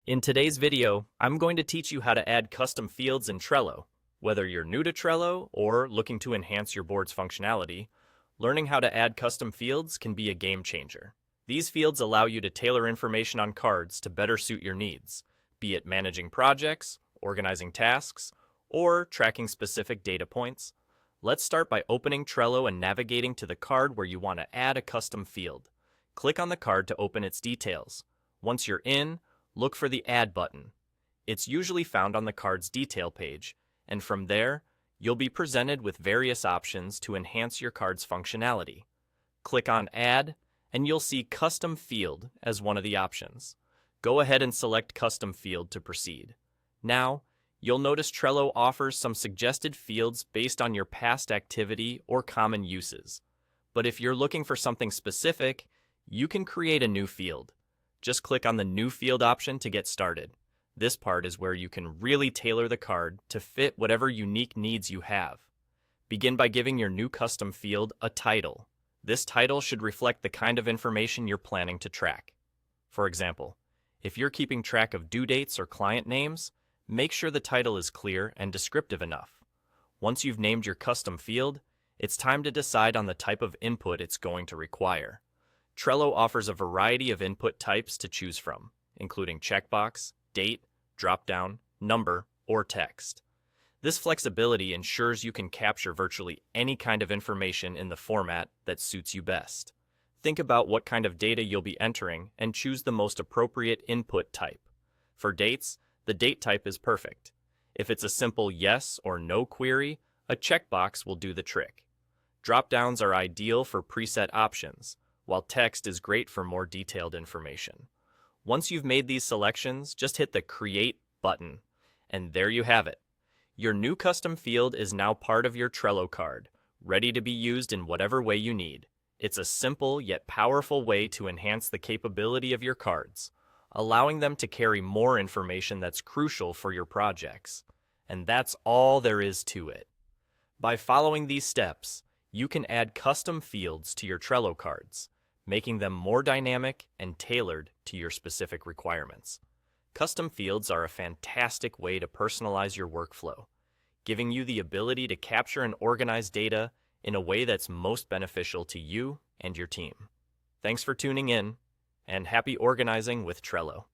In today's video, I'm going to teach you how to add custom fields in Trello. Whether you're new to Trello or looking to enhance your board's functionality, learning how to add custom fields can be a game changer. These fields allow you to tailor information on cards to better suit your needs, be it managing projects, organizing tasks, or tracking specific data points. Let's start by opening Trello and navigating to the card where you want to add a custom field. Click on the card to open its details. Once you're in, look for the Add button. It's usually found on the card's detail page, and from there, you'll be presented with various options to enhance your card's functionality. Click on Add, and you'll see Custom Field as one of the options. Go ahead and select Custom Field to proceed. Now, you'll notice Trello offers some suggested fields based on your past activity or common uses. But if you're looking for something specific, you can create a new field. Just click on the New Field option to get started. This part is where you can really tailor the card to fit whatever unique needs you have. Begin by giving your new custom field a title. This title should reflect the kind of information you're planning to track. For example, if you're keeping track of due dates or client names, make sure the title is clear and descriptive enough. Once you've named your custom field, it's time to decide on the type of input it's going to require. Trello offers a variety of input types to choose from, including checkbox, date, dropdown, number, or text. This flexibility ensures you can capture virtually any kind of information in the format that suits you best. Think about what kind of data you'll be entering and choose the most appropriate input type. For dates, the date type is perfect. If it's a simple yes or no query, a checkbox will do the trick. Dropdowns are ideal for preset options, while text is great for more detailed information. Once you've made these selections, just hit the Create button, and there you have it. Your new custom field is now part of your Trello card, ready to be used in whatever way you need. It's a simple yet powerful way to enhance the capability of your cards, allowing them to carry more information that's crucial for your projects. And that's all there is to it. By following these steps, you can add custom fields to your Trello cards, making them more dynamic and tailored to your specific requirements. Custom fields are a fantastic way to personalize your workflow, giving you the ability to capture and organize data in a way that's most beneficial to you and your team. Thanks for tuning in, and happy organizing with Trello.